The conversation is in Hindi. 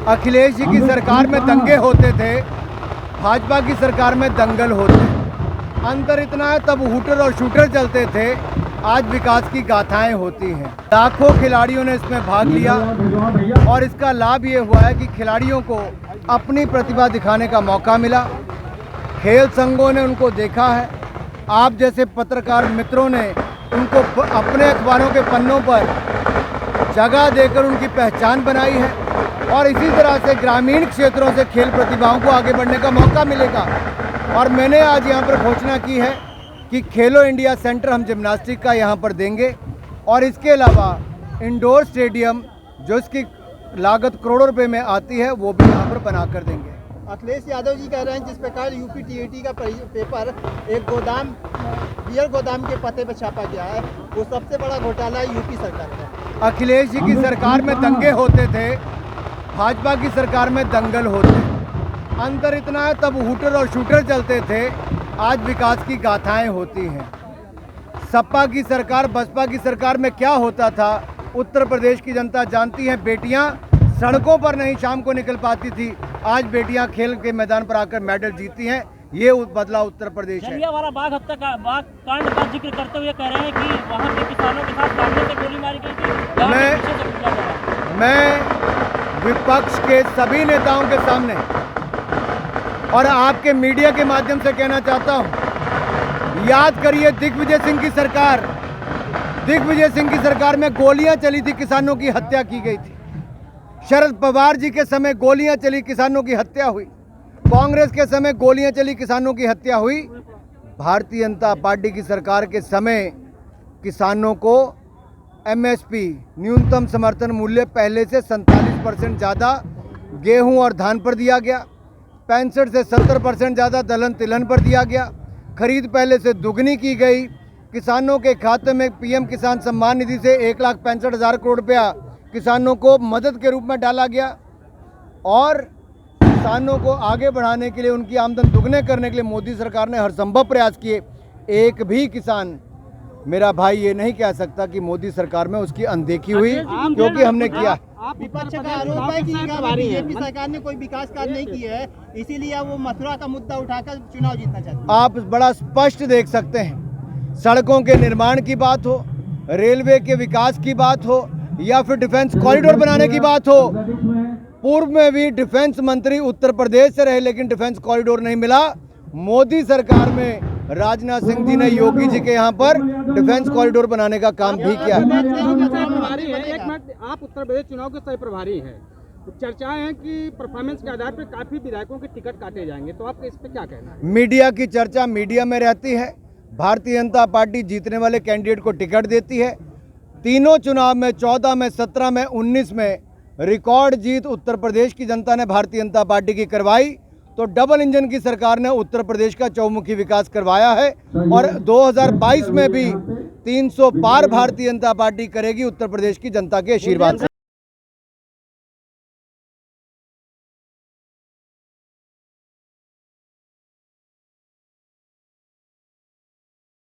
अखिलेश जी की सरकार में दंगे होते थे, भाजपा की सरकार में दंगल होते। अंतर इतना है, तब हूटर और शूटर चलते थे, आज विकास की गाथाएं होती हैं। लाखों खिलाड़ियों ने इसमें भाग लिया और इसका लाभ ये हुआ है कि खिलाड़ियों को अपनी प्रतिभा दिखाने का मौका मिला। खेल संघों ने उनको देखा है, आप जैसे पत्रकार मित्रों ने उनको अपने अखबारों के पन्नों पर जगह देकर उनकी पहचान बनाई है और इसी तरह से ग्रामीण क्षेत्रों से खेल प्रतिभाओं को आगे बढ़ने का मौका मिलेगा। और मैंने आज यहाँ पर घोषणा की है कि खेलो इंडिया सेंटर हम जिम्नास्टिक का यहाँ पर देंगे और इसके अलावा इंडोर स्टेडियम जो इसकी लागत करोड़ों रुपए में आती है वो भी यहाँ पर बना कर देंगे। अखिलेश यादव जी कह रहे हैं जिस प्रकार यूपी टीएटी का पेपर एक गोदाम बियर गोदाम के पते पर छापा गया है, वो सबसे बड़ा घोटाला है यूपी सरकार का। अखिलेश जी की सरकार में दंगे होते थे, भाजपा की सरकार में दंगल होते। अंतर इतना है, तब हूटर और शूटर चलते थे, आज विकास की गाथाएं होती हैं। सपा की सरकार, बसपा की सरकार में क्या होता था उत्तर प्रदेश की जनता जानती है। बेटियां सड़कों पर नहीं शाम को निकल पाती थी, आज बेटियां खेल के मैदान पर आकर मेडल जीती हैं। ये बदला उत्तर प्रदेश है। जलियांवाला बाग कांड का जिक्र करते हुए कह रहे हैं कि वहां के किसानों के साथ सामने से गोली मारी गई थी। मैं विपक्ष के सभी नेताओं के सामने और आपके मीडिया के माध्यम से कहना चाहता हूं, याद करिए दिग्विजय सिंह की सरकार, दिग्विजय सिंह की सरकार में गोलियां चली थी, किसानों की हत्या की गई थी। शरद पवार जी के समय गोलियां चली, किसानों की हत्या हुई। कांग्रेस के समय गोलियां चली, किसानों की हत्या हुई। भारतीय जनता पार्टी की सरकार के समय किसानों को एमएसपी न्यूनतम समर्थन मूल्य पहले से 47% ज़्यादा गेहूं और धान पर दिया गया, 65 से 70% ज़्यादा दलहन तिलहन पर दिया गया। खरीद पहले से दुगनी की गई। किसानों के खाते में पीएम किसान सम्मान निधि से 1,65,000 करोड़ रुपया किसानों को मदद के रूप में डाला गया और किसानों को आगे बढ़ाने के लिए, उनकी आमदन दुगने करने के लिए मोदी सरकार ने हर संभव प्रयास किए। एक भी किसान मेरा भाई ये नहीं कह सकता कि मोदी सरकार में उसकी अनदेखी हुई, क्योंकि हमने किया। विपक्ष का आरोप है कि बीजेपी सरकार ने कोई विकास कार्य नहीं किए है, इसीलिए वो मथुरा का मुद्दा उठाकर चुनाव जीतना चाहते हैं। आप बड़ा स्पष्ट देख सकते हैं, सड़कों के निर्माण की बात हो, रेलवे के विकास की बात हो या फिर डिफेंस कॉरिडोर बनाने की बात हो। पूर्व में भी डिफेंस मंत्री उत्तर प्रदेश से रहे, लेकिन डिफेंस कॉरिडोर नहीं मिला। मोदी सरकार में राजनाथ सिंह जी ने योगी जी के यहाँ पर डिफेंस कॉरिडोर बनाने का काम भी किया। आप उत्तर प्रदेश चुनाव के सह प्रभारी हैं, चर्चाएं हैं कि परफॉर्मेंस के आधार पर काफी विधायकों के टिकट काटे जाएंगे, तो आपका इस पे क्या कहना है? मीडिया की चर्चा मीडिया में रहती है। भारतीय जनता पार्टी जीतने वाले कैंडिडेट को टिकट देती है। तीनों चुनाव में 14 में 17 में 19 में रिकॉर्ड जीत उत्तर प्रदेश की जनता ने भारतीय जनता पार्टी की करवाई, तो डबल इंजन की सरकार ने उत्तर प्रदेश का चौमुखी विकास करवाया है और 2022 में भी 300 पार भारतीय जनता पार्टी करेगी उत्तर प्रदेश की जनता के आशीर्वाद से।